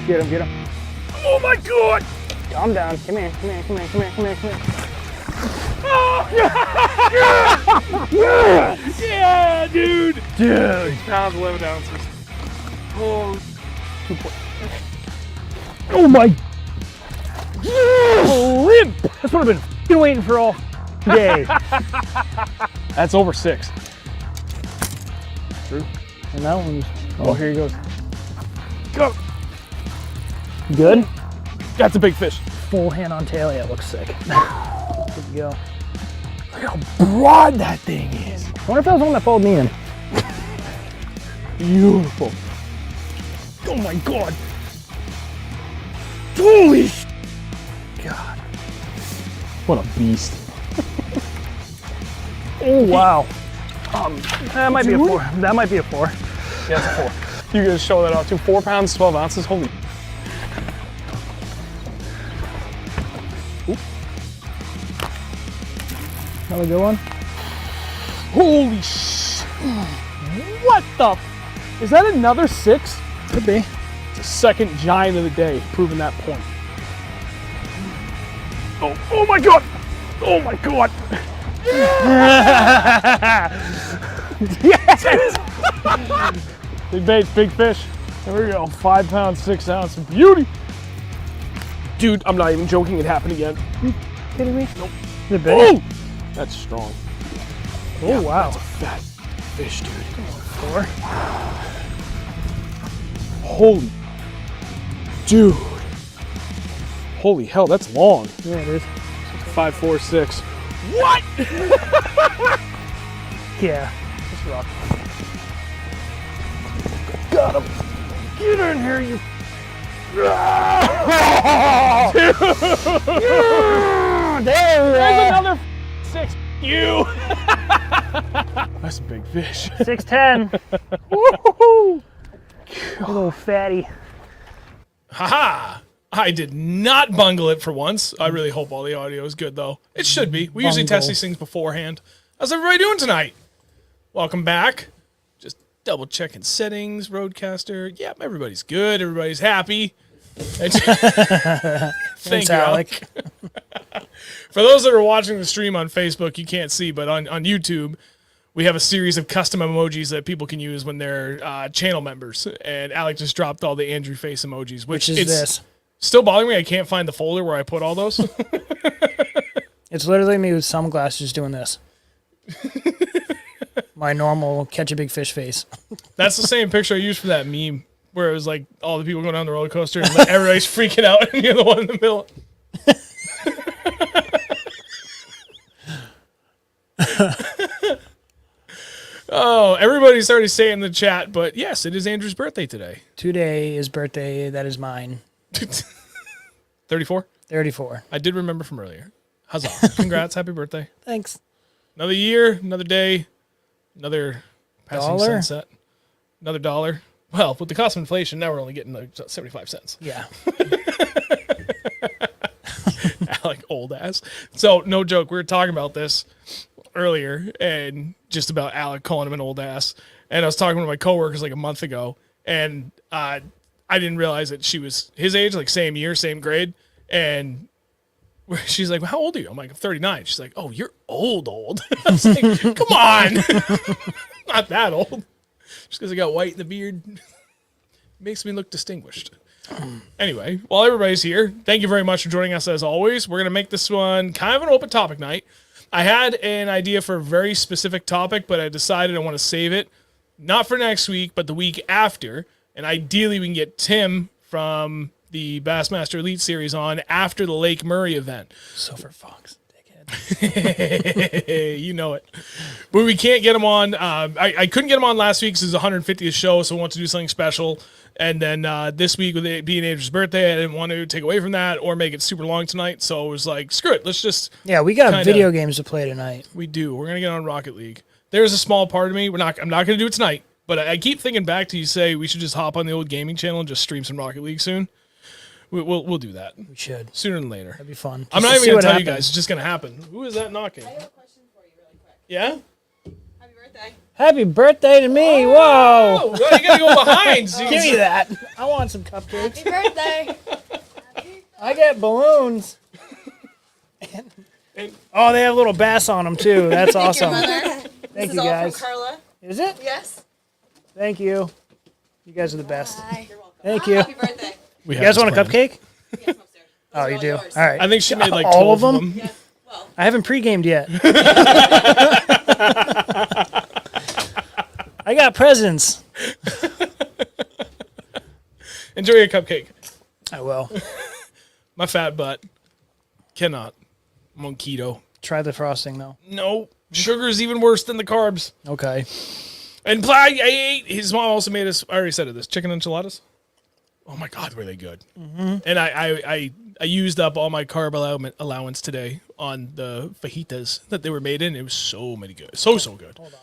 Get him, get him. Oh my God! Calm down. Come here, come here, come here, come here, come here, come here. Oh, yeah! Yeah, dude! Dude. 6 pounds, 11 ounces. Oh, Oh my. Limp. That's what I've been f***ing waiting for all day. that's over 6. True. And that one's, oh, here he goes. Go! Good? That's a big fish. Full hand on tail, yeah, it looks sick. Good to go. Look how broad that thing is. I wonder if that was the one that followed me in. Beautiful. Oh my God. Holy sh! God. What a beast. Oh, wow. That might be a 4. That might be a 4. Yeah, it's a 4. You guys show that off too. 4 pounds, 12 ounces. Holy. Oop. Another good one. Holy sh! What the? Is that another 6? Could be. It's the second giant of the day, proving that point. Oh my God! Oh my God! Yes! Big baits, big fish. There we go. 5 pounds, 6 ounces. Beauty! Dude, I'm not even joking. It happened again. Kidding me? Nope. Is it big? Oh! That's strong. Oh, Yeah, wow. That's a fat fish, dude. 4. Holy. Dude. Holy hell, that's long. Yeah, it is. 5, 4, 6. What? Yeah. Just rock. Got him. Get in here, you. There's another 6. You. That's a big fish. 6'10". Woohoo! Big old fatty. Haha! I did not bungle it for once. I really hope all the audio is good, though. It should be. We usually test these things beforehand. How's everybody doing tonight? Welcome back. Just double checking settings, Roadcaster. Yep, everybody's good. Everybody's happy. Thank you, Alec. For those that are watching the stream on Facebook, you can't see, but on YouTube, we have a series of custom emojis that people can use when they're channel members. And Alec just dropped all the Andrew face emojis, which is this. Still bothering me. I can't find the folder where I put all those. It's literally me with sunglasses doing this. My normal catch a big fish face. That's the same picture I used for that meme where it was like all the people going down the roller coaster and like everybody's freaking out and you're the one in the middle. Oh, everybody's already saying in the chat, but yes, it is Andrew's birthday today. Today is birthday. That is mine. 34? 34. I did remember from earlier. Huzzah. Congrats. Happy birthday. Thanks. Another year, another day, another passing $1. sunset, another $1. Well, with the cost of inflation, now we're only getting like 75 cents. Yeah. Alec, old ass. So, no joke. We were talking about this earlier and just about Alec calling him an old ass. And I was talking to my coworkers like a month ago, and I didn't realize that she was his age, like same year, same grade. And she's like, well, how old are you? I'm like, I'm 39. She's like, oh, you're old. I was like, come on. Not that old. Just because I got white in the beard makes me look distinguished. Anyway, while everybody's here, thank you very much for joining us as always. We're going to make this one kind of an open topic night. I had an idea for a very specific topic, but I decided I want to save it, not for next week, but the week after. And ideally, we can get Tim from the Bassmaster Elite Series on after the Lake Murray event. Silver Fox, dickhead. You know it. But we can't get him on. I couldn't get him on last week because it was 150th show, so I want to do something special. And then this week, with it being Andrew's birthday, I didn't want to take away from that or make it super long tonight. So I was like, screw it. Let's just... Yeah, we got video games to play tonight. We do. We're going to get on Rocket League. There's a small part of me. I'm not going to do it tonight. But I keep thinking back to you say we should just hop on the old gaming channel and just stream some Rocket League soon. We'll do that. We should. Sooner than later. That'd be fun. I'm not even going to tell you guys. It's just going to happen. Who is that knocking? I have a question for you really quick. Yeah? Happy birthday. Happy birthday to me. Whoa. Oh, well, you gotta go behind. So you Give can me that. I want some cupcakes. Happy birthday. I get balloons. Oh, they have little bass on them, too. That's awesome. Thank you, Mother. Thank This you, is all guys. from Carla. Is it? Yes. Thank you. You guys are the best. You're welcome. Thank you. Happy birthday. We You guys want a planned. cupcake? Yes, I'm upstairs. Oh, Those you are do? yours. All right. I think she made like All 12 of them? Yes. Well, I haven't pre-gamed yet. I got presents. Enjoy your cupcake. I will. My fat butt cannot. I'm on keto. Try the frosting, though. No, sugar is even worse than the carbs. Okay. And I ate. His mom also made us. I already said it. This chicken enchiladas. Oh my God, were they good? Mm-hmm. And I used up all my carb allowance today on the fajitas that they were made in. It was so many good. So good. Hold on.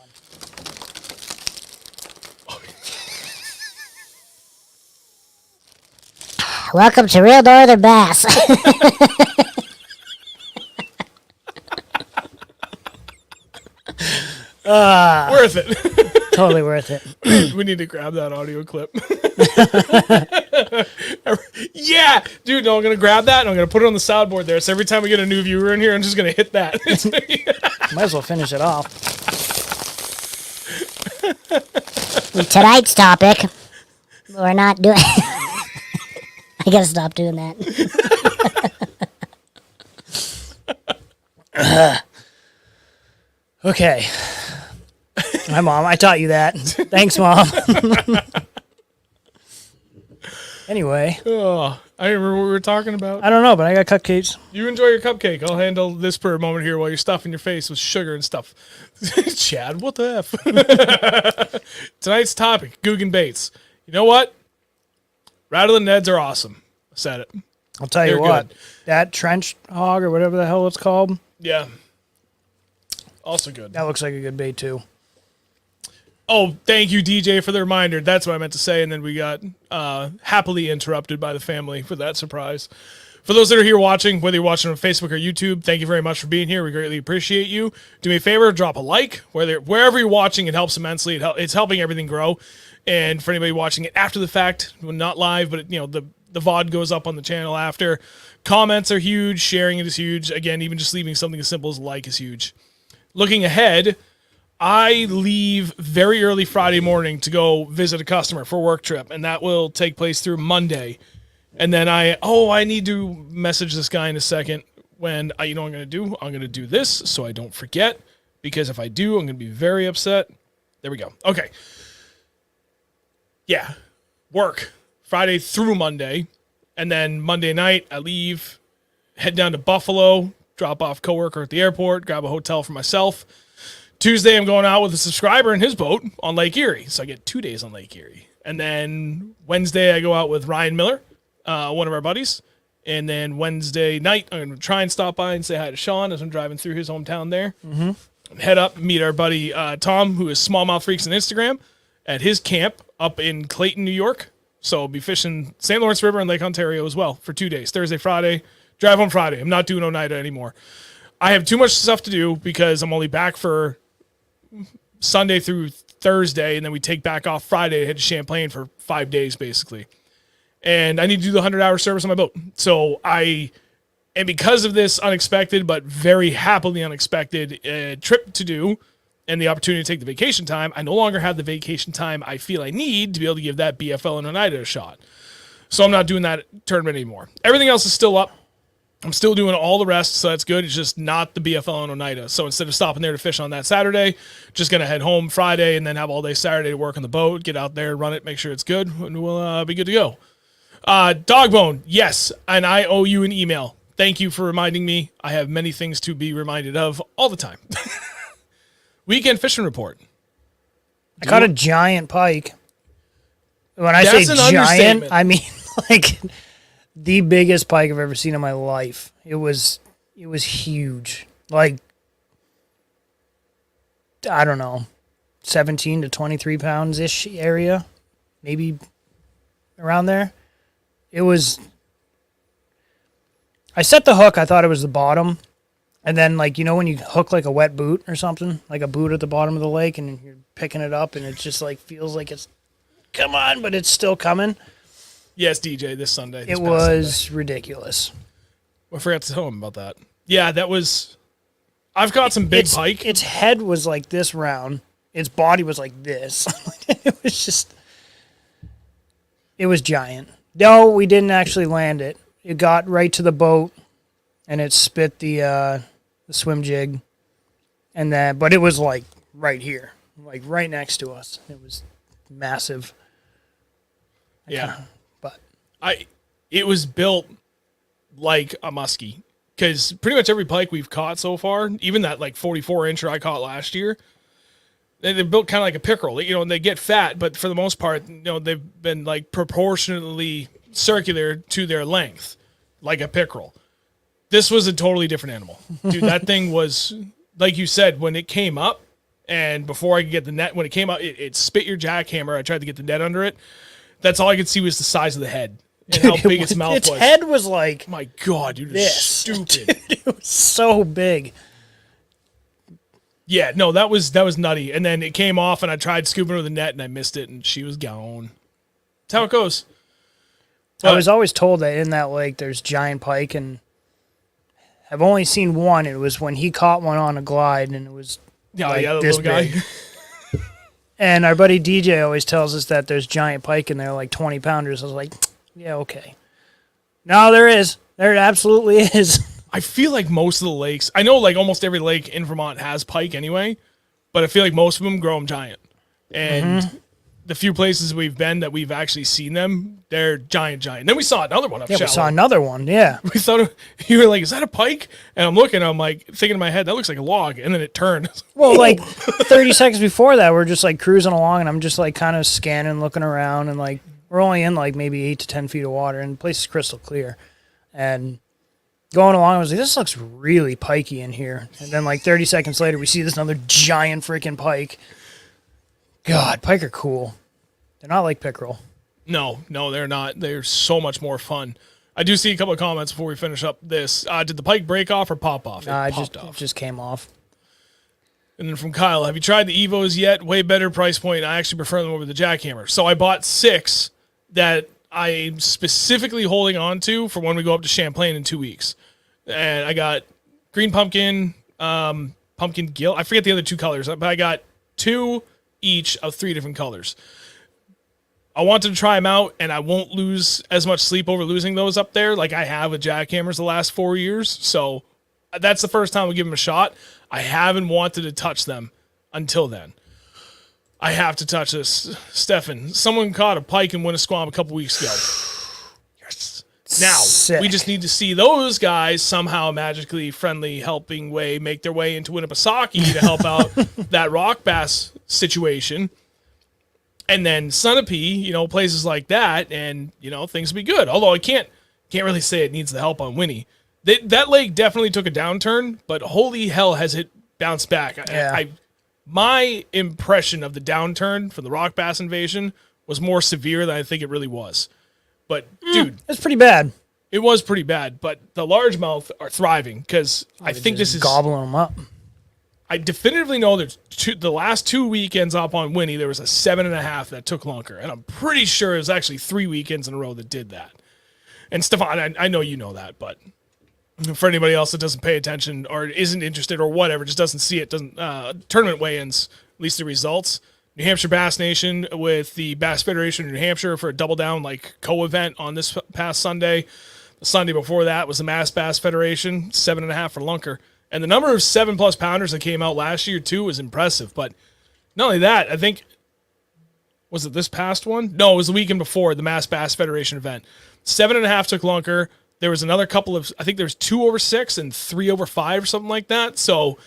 Welcome to Reel Nothern Bass. Worth it. Totally worth it. We need to grab that audio clip. Yeah, dude, no, I'm going to grab that and I'm going to put it on the soundboard there. So every time we get a new viewer in here, I'm just going to hit that. Might as well finish it off. Tonight's topic, we're not doing... I gotta stop doing that. Okay. Hi, Mom. I taught you that. Thanks, Mom. Anyway, Oh, I don't remember what we were talking about. I don't know, but I got cupcakes. You enjoy your cupcake. I'll handle this for a moment here while you're stuffing your face with sugar and stuff. Chad, what the F? Tonight's topic, Guggen baits. You know what? Rattling Neds are awesome. I said it. I'll tell you They're what. good. That trench hog or whatever the hell it's called, Yeah. Also good. that looks like a good bait, too. Oh, thank you, DJ, for the reminder. That's what I meant to say. And then we got happily interrupted by the family for that surprise. For those that are here watching, whether you're watching on Facebook or YouTube, thank you very much for being here. We greatly appreciate you. Do me a favor, drop a like. Wherever you're watching, it helps immensely. It's helping everything grow. And for anybody watching it after the fact, well, not live, but the VOD goes up on the channel after. Comments are huge. Sharing it is huge. Again, even just leaving something as simple as a like is huge. Looking ahead, I leave very early Friday morning to go visit a customer for a work trip, and that will take place through Monday. And then I need to message this guy in a second when you know what I'm going to do? I'm going to do this so I don't forget, because if I do, I'm going to be very upset. There we go. Okay. Yeah. Work Friday through Monday, and then Monday night I leave, head down to Buffalo, drop off coworker at the airport, grab a hotel for myself. Tuesday, I'm going out with a subscriber in his boat on Lake Erie. So I get 2 days on Lake Erie. And then Wednesday, I go out with Ryan Miller, one of our buddies. And then Wednesday night, I'm going to try and stop by and say hi to Sean as I'm driving through his hometown there. Mm-hmm. Head up, meet our buddy Tom, who is Smallmouth Freaks on Instagram, at his camp up in Clayton, New York. So I'll be fishing St. Lawrence River and Lake Ontario as well for 2 days. Thursday, Friday. Drive home Friday. I'm not doing Oneida anymore. I have too much stuff to do because I'm only back for Sunday through Thursday, and then we take back off Friday to head to Champlain for 5 days, basically. And I need to do the 100-hour service on my boat. So and because of this unexpected, but very happily unexpected trip to do, and the opportunity to take the vacation time, I no longer have the vacation time I feel I need to be able to give that BFL and Oneida a shot. So I'm not doing that tournament anymore. Everything else is still up. I'm still doing all the rest, so that's good. It's just not the BFL and Oneida. So instead of stopping there to fish on that Saturday, just going to head home Friday and then have all day Saturday to work on the boat, get out there, run it, make sure it's good, and we'll be good to go. Dogbone, yes, and I owe you an email. Thank you for reminding me. I have many things to be reminded of all the time. Weekend fishing report. I caught a giant pike. When I That's say an giant, understatement. I mean like the biggest pike I've ever seen in my life. It was huge. Like, I don't know, 17 to 23 pounds-ish area, maybe around there. I set the hook. I thought it was the bottom. And then, like, you know, when you hook like a wet boot or something, like a boot at the bottom of the lake, and you're picking it up, and it just like feels like it's come on, but it's still coming. Yes, DJ, this Sunday. It was ridiculous. I forgot to tell him about that. Yeah, that was. I've caught some big pike. Its head was like this round. Its body was like this. It was just. It was giant. No, we didn't actually land it. It got right to the boat, and it spit the swim jig, and then but it was like right here, like right next to us. It was massive. Yeah, but it was built like a muskie, because pretty much every pike we've caught so far, even that like 44-incher I caught last year, they're built kind of like a pickerel, you know, and they get fat, but for the most part, you know, they've been like proportionally circular to their length, like a pickerel. This was a totally different animal. Dude, that thing was, like you said, when it came up, and before I could get the net, when it came up, it spit your jackhammer. I tried to get the net under it. That's all I could see was the size of the head and how big its mouth was. Its head was like, my God, dude, it was stupid. Dude, it was so big. Yeah, no, that was nutty. And then it came off, and I tried scooping her with the net, and I missed it, and she was gone. That's how it goes. I was always told that in that lake there's giant pike, and I've only seen one. It was when he caught one on a glide, and it was like the this little big. Guy. And our buddy DJ always tells us that there's giant pike in there, like 20-pounders. I was like, yeah, okay. No, there is. There absolutely is. I feel like most of the lakes, I know like almost every lake in Vermont has pike anyway, but I feel like most of them grow them giant. And the few places we've been that we've actually seen them, they're giant. Then we saw another one up shallow. We saw another one, yeah. We thought, you were like, is that a pike? And I'm looking, I'm like, thinking in my head, that looks like a log. And then it turned. Well, like 30 seconds before that, we're just like cruising along, and I'm just like kind of scanning, looking around, and like we're only in like maybe 8 to 10 feet of water, and the place is crystal clear. And going along, I was like, this looks really pikey in here. And then like 30 seconds later, we see this another giant freaking pike. God, pike are cool. They're not like pickerel. No, they're not. They're so much more fun. I do see a couple of comments before we finish up this. Did the pike break off or pop off? It just came off. And then from Kyle, have you tried the Evos yet? Way better price point. I actually prefer them over the jackhammer. So I bought 6 that I'm specifically holding on to for when we go up to Champlain in 2 weeks. And I got green pumpkin, pumpkin gill. I forget the other 2 colors, but I got 2 each of 3 different colors. I wanted to try them out, and I won't lose as much sleep over losing those up there like I have with jackhammers the last 4 years. So that's the first time we give them a shot. I haven't wanted to touch them until then. I have to touch this. Stefan, someone caught a pike in Winnisquam a couple weeks ago. Yes. Now, Sick. We just need to see those guys somehow magically friendly helping way make their way into Winnipesaukee to help out that rock bass situation. And then Sunapee, you know, places like that, and, you know, things will be good. Although I can't really say it needs the help on Winnie. That lake definitely took a downturn, but holy hell has it bounced back. Yeah. My impression of the downturn from the rock bass invasion was more severe than I think it really was. But, dude. It's pretty bad. It was pretty bad, but the largemouth are thriving because I think this is gobbling them up. I definitively know there's the last 2 weekends up on Winnie, there was a 7.5 that took longer. And I'm pretty sure it was actually 3 weekends in a row that did that. And Stefan, I know you know that, but for anybody else that doesn't pay attention or isn't interested or whatever, just doesn't see it, tournament weigh-ins, at least the results. New Hampshire Bass Nation with the Bass Federation of New Hampshire for a double down like co-event on this past Sunday. The Sunday before that was the Mass Bass Federation, 7.5 for lunker. And the number of 7+ pounders that came out last year, too, was impressive. But not only that, I think, was it this past one? No, it was the weekend before the Mass Bass Federation event. 7.5 took lunker. There was another couple of, I think there was 2 over 6 and 3 over 5 or something like that. So,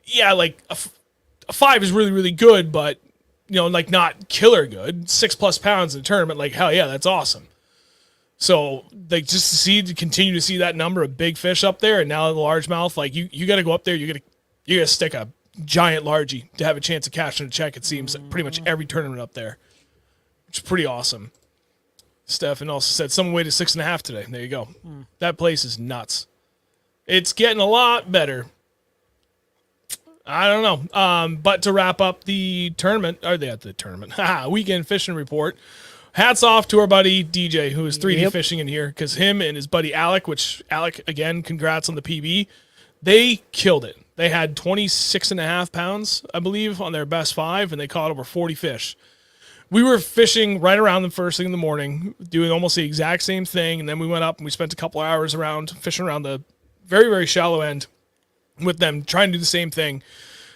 yeah, like a 5 is really, really good, but, you know, like not killer good. 6+ pounds in a tournament, like, hell yeah, that's awesome. So, like, just to continue to see that number of big fish up there, and now the largemouth, like, you got to go up there, you got to stick a giant largie to have a chance of catching a check, it seems, pretty much every tournament up there, which is pretty awesome. Stefan also said someone weighed 6.5 today. There you go. That place is nuts. It's getting a lot better. I don't know. But to wrap up the tournament, weekend fishing report, hats off to our buddy DJ, who is 3D fishing in here, because him and his buddy Alec, again, congrats on the PB, they killed it. They had 26.5 pounds, I believe, on their best 5, and they caught over 40 fish. We were fishing right around them first thing in the morning, doing almost the exact same thing, and then we went up and we spent a couple hours around fishing around the very, very shallow end with them, trying to do the same thing.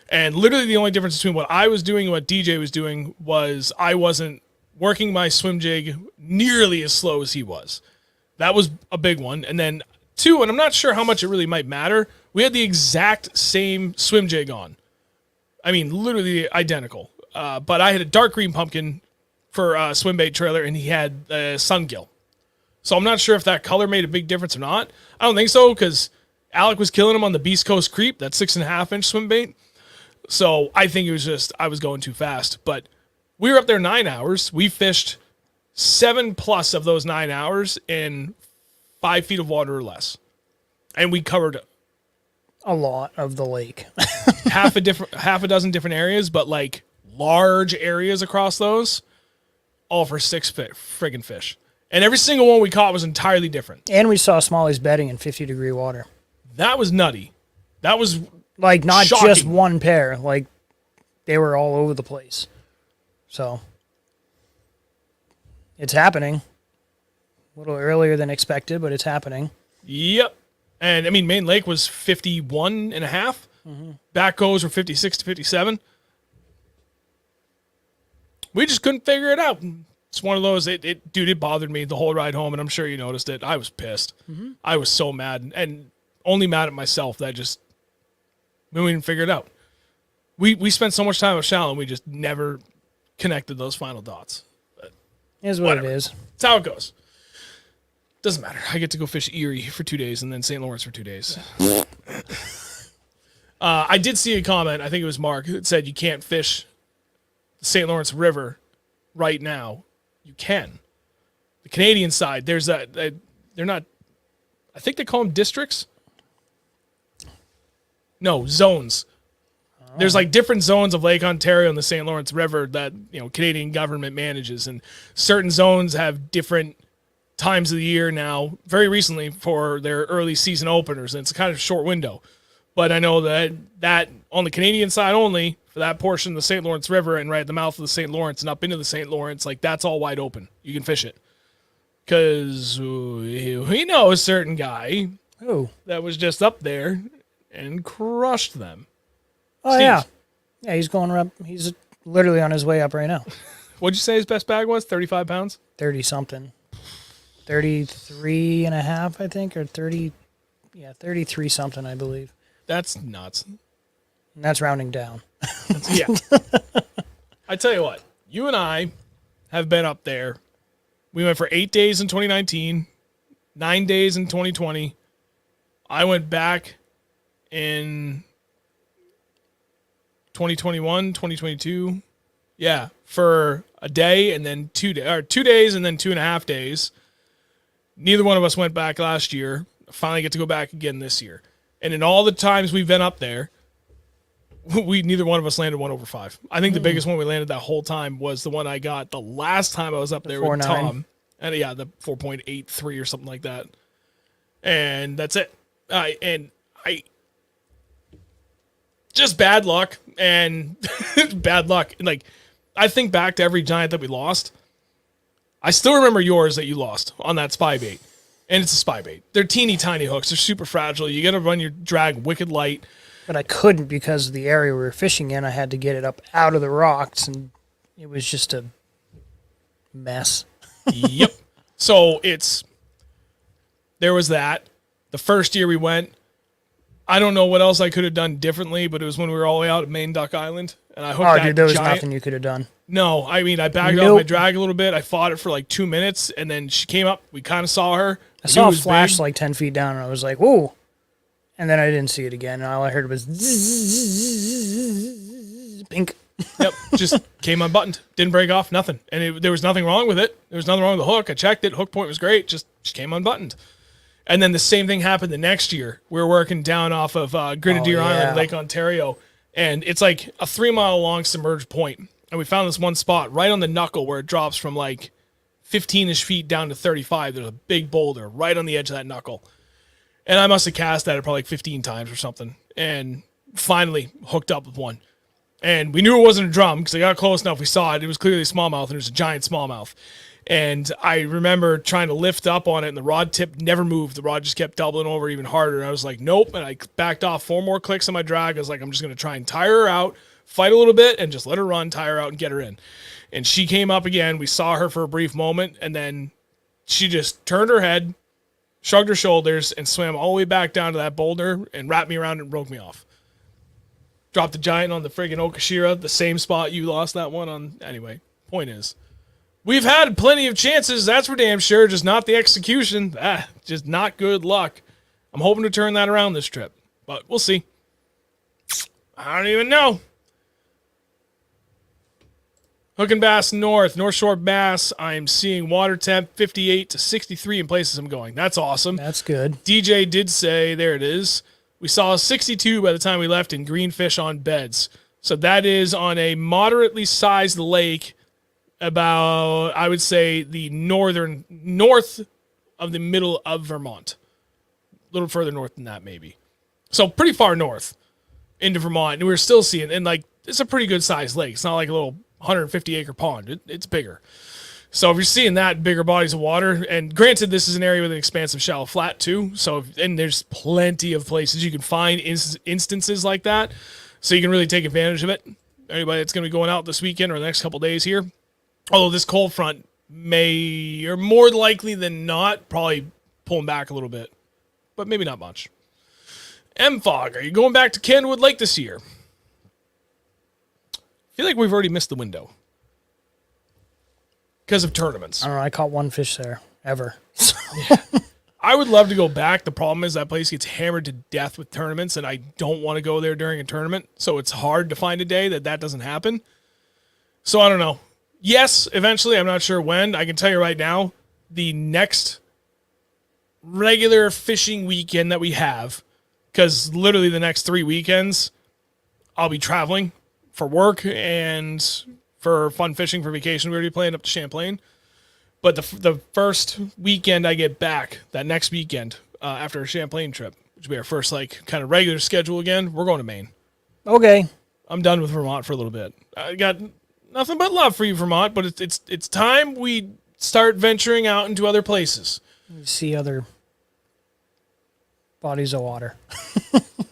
And literally the only difference between what I was doing and what DJ was doing was I wasn't working my swim jig nearly as slow as he was. That was a big one. And then 2, and I'm not sure how much it really might matter, we had the exact same swim jig on. I mean, literally identical. But I had a dark green pumpkin for a swim bait trailer, and he had a sungill. So I'm not sure if that color made a big difference or not. I don't think so, because Alec was killing him on the Beast Coast Creep, that 6.5-inch swim bait. So I think it was just, I was going too fast. But we were up there 9 hours. We fished 7+ of those 9 hours in 5 feet of water or less. And we covered a lot of the lake. half a dozen different areas, but like large areas across those, all for 6 friggin' fish. And every single one we caught was entirely different. And we saw smallies bedding in 50-degree water. That was nutty. That was like not shocking. Just one pair. Like they were all over the place. So it's happening. A little earlier than expected, but it's happening. Yep. And I mean, Main Lake was 51.5. Mm-hmm. Back goes were 56 to 57. We just couldn't figure it out. It's one of those, it bothered me the whole ride home, and I'm sure you noticed it. I was pissed. Mm-hmm. I was so mad, and only mad at myself that we didn't figure it out. We spent so much time with Shallow, and we just never connected those final dots. But is what whatever. It is. It's how it goes. Doesn't matter. I get to go fish Erie for 2 days and then St. Lawrence for 2 days. I did see a comment, I think it was Mark, that said you can't fish the St. Lawrence River right now. You can. The Canadian side, there's they're not, I think they call them districts. No, zones. Oh. There's like different zones of Lake Ontario and the St. Lawrence River that, Canadian government manages, and certain zones have different times of the year now, very recently, for their early season openers, and it's a kind of short window. But I know that on the Canadian side only, for that portion of the St. Lawrence River and right at the mouth of the St. Lawrence and up into the St. Lawrence, like that's all wide open. You can fish it. Because we know a certain guy that was just up there and crushed them. Oh, Steve. Yeah. Yeah, he's going up. He's literally on his way up right now. What'd you say his best bag was? 35 pounds? 30-something. 33 and a half, I think, or 30. Yeah, 33 something, I believe. That's nuts. And that's rounding down. Yeah. I tell you what, you and I have been up there. We went for 8 days in 2019, 9 days in 2020. I went back in 2021, 2022. Yeah, for a day and then 2 days, or 2 days and then 2.5 days. Neither one of us went back last year. Finally get to go back again this year. And in all the times we've been up there, neither one of us landed 1 over 5. I think the biggest one we landed that whole time was the one I got the last time I was up there with Tom. And yeah, the 4.83 or something like that. And that's it. And I just bad luck and bad luck. Like, I think back to every giant that we lost. I still remember yours that you lost on that spy bait. And it's a spy bait. They're teeny tiny hooks. They're super fragile. You got to run your drag wicked light. But I couldn't because of the area we were fishing in. I had to get it up out of the rocks, and it was just a mess. Yep. So there was that. The first year we went, I don't know what else I could have done differently, but it was when we were all the way out at Main Duck Island. And I hooked dude, there was nothing you could have done. No, I mean, I backed off my drag a little bit. I fought it for like 2 minutes, and then she came up. We kind of saw her. I saw a flash like 10 feet down, and I was like, whoa. And then I didn't see it again, and all I heard was pink. Yep, just came unbuttoned. Didn't break off, nothing. And there was nothing wrong with it. There was nothing wrong with the hook. I checked it. Hook point was great. Just came unbuttoned. And then the same thing happened the next year. We were working down off of Grenadier Island, Lake Ontario, And it's like a 3-mile long submerged point. And we found this one spot right on the knuckle where it drops from like 15-ish feet down to 35. There's a big boulder right on the edge of that knuckle. And I must have cast at it probably like 15 times or something. And finally hooked up with one. And we knew it wasn't a drum because I got close enough. We saw it. It was clearly a smallmouth, and it was a giant smallmouth. And I remember trying to lift up on it, and the rod tip never moved. The rod just kept doubling over even harder. And I was like, nope. And I backed off 4 more clicks on my drag. I was like, I'm just going to try and tire her out, fight a little bit, and just let her run, tire her out, and get her in. And she came up again. We saw her for a brief moment, and then she just turned her head, shrugged her shoulders, and swam all the way back down to that boulder and wrapped me around and broke me off. Dropped the giant on the friggin' Okashira, the same spot you lost that one on. Anyway, point is, we've had plenty of chances, that's for damn sure, just not the execution. Just not good luck. I'm hoping to turn that around this trip, but we'll see. I don't even know. Hook and Bass North Shore Bass, I'm seeing water temp 58 to 63 in places I'm going. That's awesome. That's good. DJ did say, there it is, we saw 62 by the time we left in greenfish on beds. So that is on a moderately sized lake about, I would say, the north of the middle of Vermont. A little further north than that, maybe. So pretty far north into Vermont. And we were still seeing, and like, it's a pretty good sized lake. It's not like a little 150 acre pond. It's bigger. So if you're seeing that, bigger bodies of water, and granted, this is an area with an expansive shallow flat too. So, and there's plenty of places you can find instances like that. So you can really take advantage of it. Anybody that's going to be going out this weekend or the next couple days here, although this cold front may, or more likely than not, probably pulling back a little bit, but maybe not much. M-Fog, are you going back to Candlewood Lake this year? I feel like we've already missed the window because of tournaments. I don't know. I caught one fish there ever. I would love to go back. The problem is that place gets hammered to death with tournaments, and I don't want to go there during a tournament. So it's hard to find a day that doesn't happen. So I don't know. Yes, eventually. I'm not sure when. I can tell you right now, the next regular fishing weekend that we have, because literally the next 3 weekends, I'll be traveling for work and for fun fishing for vacation. We already planned up to Champlain. But the first weekend I get back, that next weekend, after a Champlain trip, which will be our first like kind of regular schedule again, we're going to Maine. Okay. I'm done with Vermont for a little bit. I got nothing but love for you, Vermont, but it's time we start venturing out into other places. You see other bodies of water.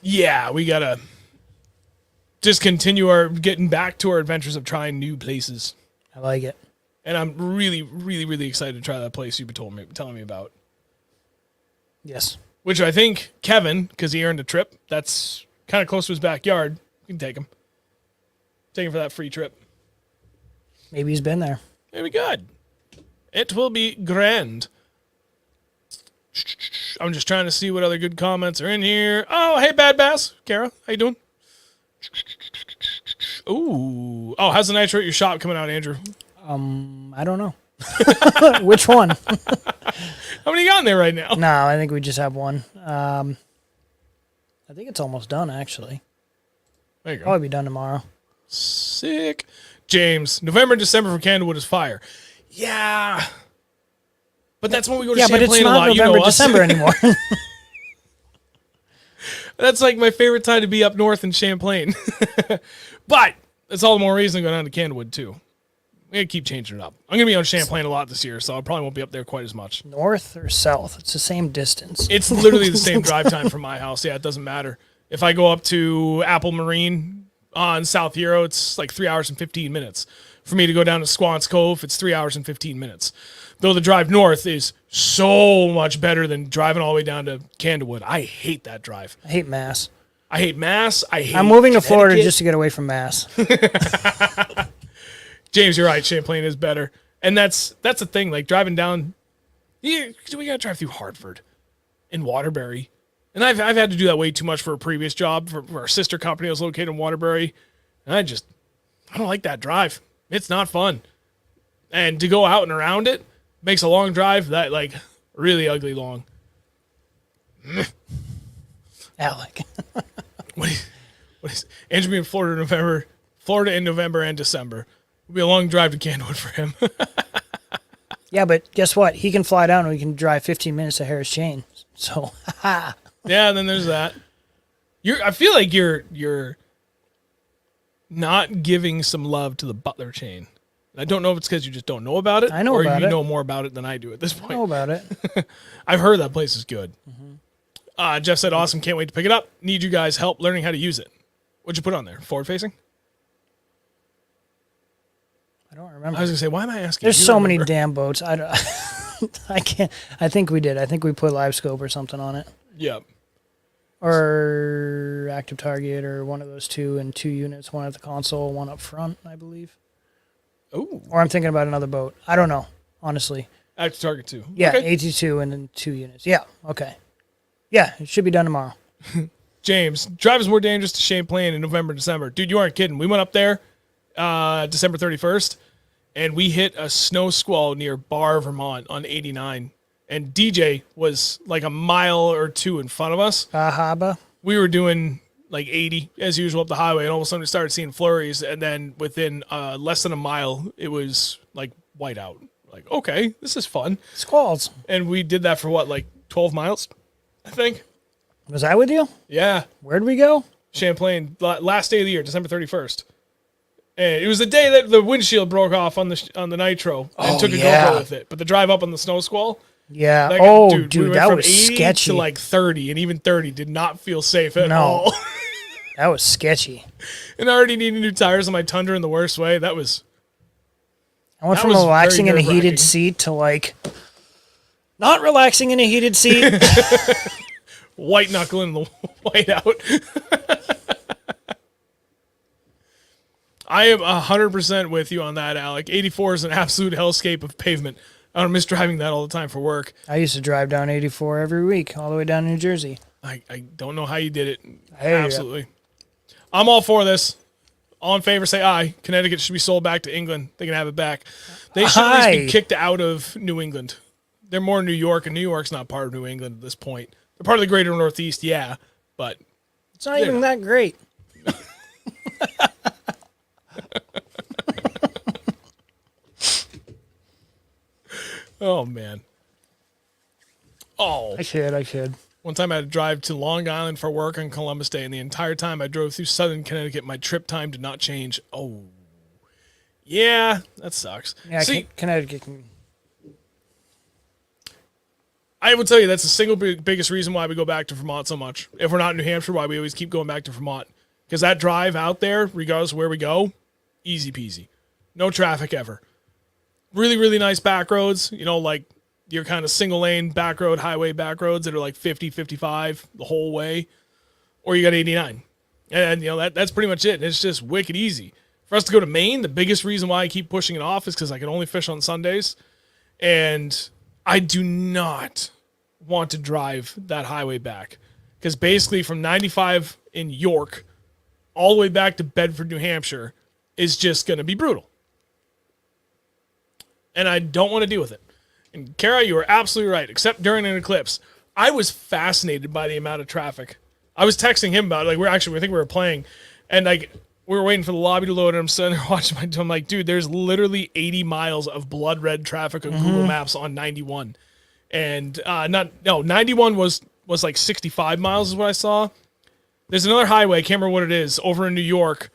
Yeah, we gotta just continue getting back to our adventures of trying new places. I like it. And I'm really, really, really excited to try that place you've been telling me about. Yes. Which I think Kevin, because he earned a trip, that's kind of close to his backyard. We can take him. Take him for that free trip. Maybe he's been there. Very good. It will be grand. I'm just trying to see what other good comments are in here. Oh, hey, Bad Bass. Kara, how you doing? Ooh. Oh, how's the nitro at your shop coming out, Andrew? I don't know. Which one? How many you got in there right now? No, I think we just have one. I think it's almost done, actually. There you go. Probably be done tomorrow. Sick. James, November and December for Candlewood is fire. Yeah. But that's when we go to Champlain but it's a not lot. November, you know us. December anymore. That's like my favorite time to be up north in Champlain. But it's all the more reason to go down to Candlewood, too. We gotta keep changing it up. I'm gonna be on Champlain a lot this year, so I probably won't be up there quite as much. North or south? It's the same distance. It's literally the same drive time from my house. Yeah, it doesn't matter. If I go up to Apple Marine on South Hero, it's like 3 hours and 15 minutes. For me to go down to Squance Cove, it's 3 hours and 15 minutes. Though the drive north is so much better than driving all the way down to Candlewood. I hate that drive. I hate Mass. I hate Mass. I'm moving to Florida just to get away from Mass. James, you're right. Champlain is better. And that's the thing. Like driving down, we got to drive through Hartford and Waterbury. And I've had to do that way too much for a previous job for our sister company. I was located in Waterbury. And I don't like that drive. It's not fun. And to go out and around it makes a long drive that like really ugly long. Alec. What Andrew be in Florida in November and December. It'll be a long drive to Candlewood for him. Yeah, but guess what? He can fly down and we can drive 15 minutes to Harris Chain. So, yeah, and then there's that. I feel like you're not giving some love to the Butler chain. I don't know if it's because you just don't know about it. I know or about you it. know more about it than I do at this point. I know about it. I've heard that place is good. Jeff said, awesome, can't wait to pick it up. Need you guys help learning how to use it. What'd you put on there? Forward facing? I don't remember. I was going to say, why am I asking? There's You so remember. many damn boats. I don't. I can't. I think we did. I think we put live scope or something on it, Yep. or active target, or one of those two, and 2 units, one at the console, one up front, I believe. Oh. Or I'm thinking about another boat. I don't know, honestly. Active target 2. Yeah, Okay. AT2 and then 2 units. Yeah, okay. Yeah, it should be done tomorrow. James, drive is more dangerous to Champlain in November, December. Dude, you aren't kidding. We went up there December 31st, and we hit a snow squall near Barr, Vermont on 89. And DJ was like a mile or 2 in front of us. Bahaba. We were doing like 80 as usual up the highway, and all of a sudden we started seeing flurries, and then within less than a mile, it was like whiteout. Like, okay, this is fun. Squalls. And we did that for what, like 12 miles, I think? Was I with you? Yeah. Where'd we go? Champlain, last day of the year, December 31st. And it was the day that the windshield broke off on the nitro and took a yeah. GoPro with it. But the drive up on the snow squall, Yeah. that Dude, we went that from was 80 sketchy. to like 30, and even 30 did not feel safe at No. all. That was sketchy. And I already needed new tires on my Tundra in the worst way. That was I went That from was relaxing in very a heated nerve-wracking. seat to like not relaxing in a heated seat. white knuckling the white out. I am 100% with you on that, Alec. 84 is an absolute hellscape of pavement. I don't miss driving that all the time for work. I used to drive down 84 every week, all the way down to New Jersey. I don't know how you did it. Hey, Absolutely. I'm all for this. All in favor, say aye. Connecticut should be sold back to England. They can have it back. They should at least be Aye. kicked out of New England. They're more New York, and New York's not part of New England at this point. They're part of the greater Northeast, yeah, but It's not even that great. oh, man. Oh. I should. One time I had to drive to Long Island for work on Columbus Day, and the entire time I drove through southern Connecticut, my trip time did not change. Oh. Yeah, that sucks. Yeah, See, Connecticut can. I will tell you that's the single biggest reason why we go back to Vermont so much. If we're not in New Hampshire, why we always keep going back to Vermont. Because that drive out there, regardless of where we go, easy peasy. No traffic ever. Really, really nice back roads. You know, like your kind of single lane back road, highway back roads that are like 50, 55 the whole way. Or you got 89. And, you know, that's pretty much it. It's just wicked easy. For us to go to Maine, the biggest reason why I keep pushing it off is because I can only fish on Sundays. And I do not want to drive that highway back. Because basically from 95 in York all the way back to Bedford, New Hampshire is just going to be brutal. And I don't want to deal with it. And Kara, you were absolutely right, except during an eclipse. I was fascinated by the amount of traffic. I was texting him about it. Like, I think we were playing, and like we were waiting for the lobby to load, and I'm sitting there watching I'm like, dude, there's literally 80 miles of blood red traffic on Google Maps on 91. And 91 was like 65 miles is what I saw. There's another highway, I can't remember what it is, over in New York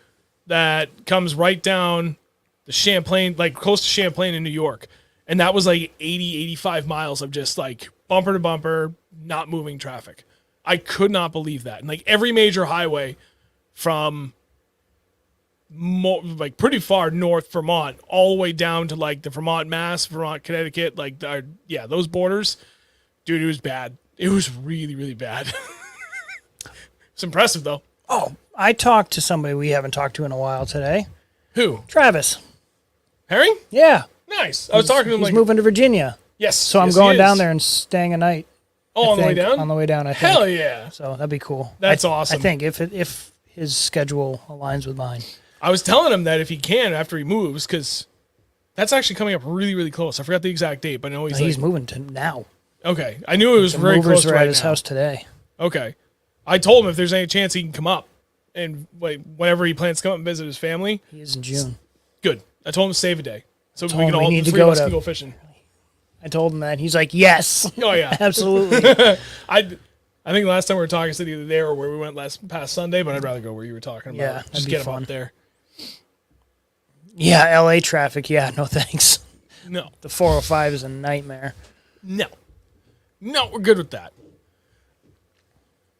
that comes right down the Champlain, like close to Champlain in New York. And that was like 80, 85 miles of just like bumper to bumper, not moving traffic. I could not believe that. And like every major highway from like pretty far north Vermont all the way down to like the Vermont, Mass, Vermont, Connecticut, like those borders, dude, it was bad. It was really, really bad. It's impressive though. Oh, I talked to somebody we haven't talked to in a while today. Who? Travis. Herring? Yeah. Nice. I was talking to him He's like moving to Virginia. yes. So I'm yes, going he down is. there and staying a night. Oh, I on the way think. down? On the way down, I think. Hell yeah. So that'd be cool. That's awesome. I think if his schedule aligns with mine. I was telling him that if he can after he moves, because that's actually coming up really, really close. I forgot the exact date, but I know He's moving to now. okay. I knew it was The very movers close to were right at his now. house today. Okay. I told him if there's any chance he can come up, and whenever he plans to come up and visit his family. He is in June. Good. I told him to save a day. So we Told can him we all need the to three of go us to- can go fishing. I told him that. He's like, yes. Oh yeah. Absolutely. I think last time we were talking, I said either there or where we went past Sunday, but I'd rather go where you were talking about. Yeah, Just that'd be get him fun. up there. Yeah, LA traffic. Yeah, no thanks. No. The 405 is a nightmare. No, we're good with that.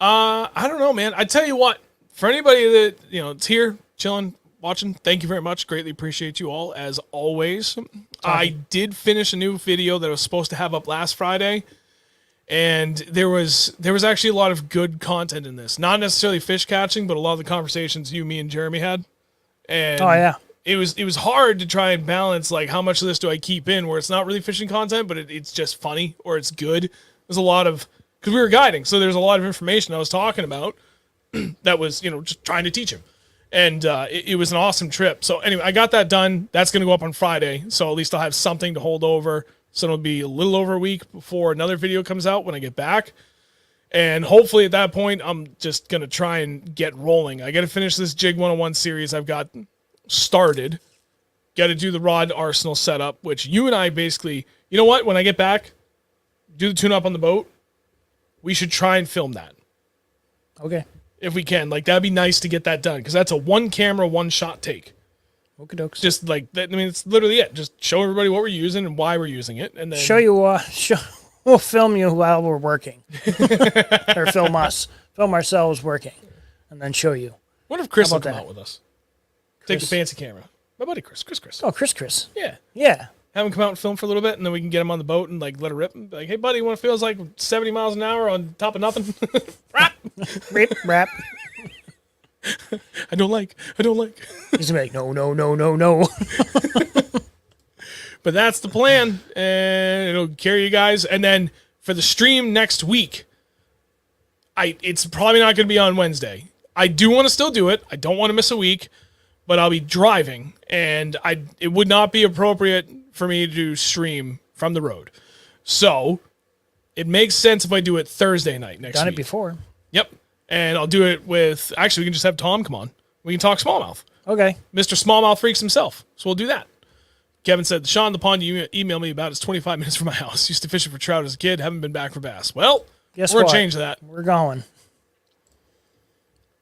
I don't know, man. I tell you what, for anybody that it's here, chilling, watching, thank you very much. Greatly appreciate you all as always. I did finish a new video that I was supposed to have up last Friday, and there was actually a lot of good content in this. Not necessarily fish catching, but a lot of the conversations you, me, and Jeremy had. And Oh, yeah. It was hard to try and balance, like, how much of this do I keep in where it's not really fishing content, but it's just funny or it's good. There's a lot of, because we were guiding, so there's a lot of information I was talking about that was, just trying to teach him. And it was an awesome trip. So anyway, I got that done. That's going to go up on Friday, so at least I'll have something to hold over. So it'll be a little over a week before another video comes out when I get back. And hopefully at that point, I'm just going to try and get rolling. I got to finish this Jig 101 series I've got started. Got to do the rod arsenal setup, which you and I basically, you know what? When I get back, do the tune up on the boat. We should try and film that Okay. if we can. Like, that'd be nice to get that done because that's a one camera, one shot take. Okie dokes. Just like that. I mean, it's literally it. Just show everybody what we're using and why we're using it, and then Show you, we'll film you while we're working. Or film us. Film ourselves working. And then show you. What if Chris How will about come that? out with us? Take the Chris? fancy camera. My buddy Chris. Oh, Chris. Yeah. Yeah. Have him come out and film for a little bit, and then we can get him on the boat and like let it rip. And be like, hey, buddy, what feels like 70 miles an hour on top of nothing? Rap. Rip, rap. I don't like. He's gonna be like, no. But that's the plan, and it'll carry you guys. And then for the stream next week, it's probably not going to be on Wednesday. I do want to still do it. I don't want to miss a week, but I'll be driving, and it would not be appropriate for me to stream from the road. So it makes sense if I do it Thursday night next week. Done it before. Yep. And I'll do it with, actually, we can just have Tom come on. We can talk smallmouth. Okay. Mr. Smallmouth Freaks himself. So we'll do that. Kevin said, Sean, the pond you emailed me about is 25 minutes from my house. Used to fish it for trout as a kid. Haven't been back for bass. Well, Guess we're going what? to change that. We're going.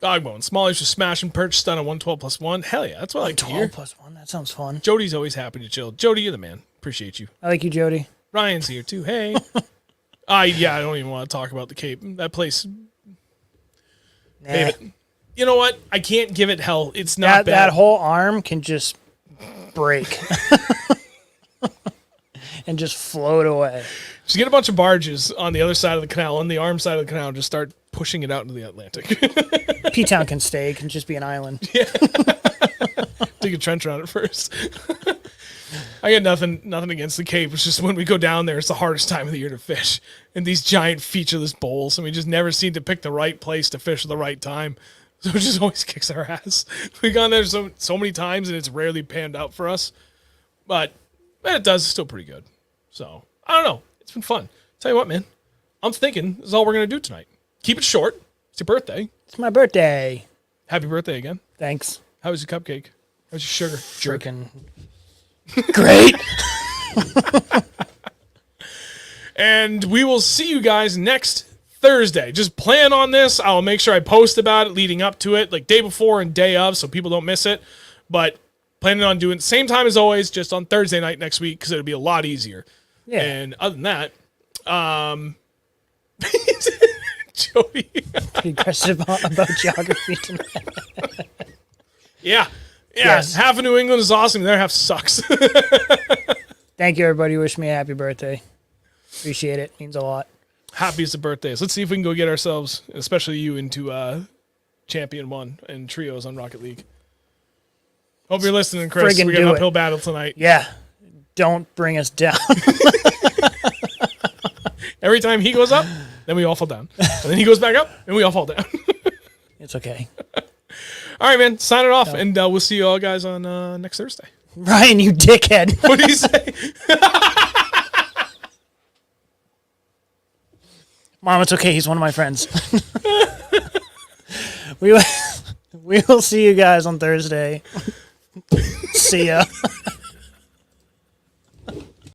Dogbone. Smallies just smashing perch stun on 112+1. Hell yeah. That's what I like to hear. 12+1. That sounds fun. Jody's always happy to chill. Jody, you're the man. Appreciate you. I like you, Jody. Ryan's here too. Hey. I don't even want to talk about the Cape. That place. Nah. David. You know what? I can't give it hell. It's not bad. That whole arm can just break. And just float away. Just get a bunch of barges on the other side of the canal, on the arm side of the canal, and just start pushing it out into the Atlantic. P-Town can stay. It can just be an island. Dig a trench around it first. I got nothing against the Cape. It's just when we go down there, it's the hardest time of the year to fish. And these giant featureless bowls, and we just never seem to pick the right place to fish at the right time. So it just always kicks our ass. We've gone there so many times, and it's rarely panned out for us. But when it does, it's still pretty good. So, I don't know. It's been fun. Tell you what, man. I'm thinking this is all we're going to do tonight. Keep it short. It's your birthday. It's my birthday. Happy birthday again. Thanks. How was your cupcake? How was your sugar? Jerk. Freaking great. And we will see you guys next Thursday. Just plan on this. I'll make sure I post about it leading up to it, like day before and day of, so people don't miss it. But planning on doing it same time as always, just on Thursday night next week, because it'll be a lot easier. Yeah. And other than that, Jody. Be aggressive about geography tonight. Yeah. Yes. Half of New England is awesome. The other half sucks. Thank you, everybody. Wish me a happy birthday. Appreciate it. Means a lot. Happiest of birthdays. Let's see if we can go get ourselves, especially you, into Champion 1 and trios on Rocket League. Hope you're listening, Chris. Friggin' We got an do uphill it. battle tonight. Yeah. Don't bring us down. Every time he goes up, then we all fall down. And then he goes back up, and we all fall down. It's okay. All right, man. Sign it off, and we'll see you all guys on next Thursday. Ryan, you dickhead. What do you say? Mom, it's okay. He's one of my friends. we We will see you guys on Thursday. See ya.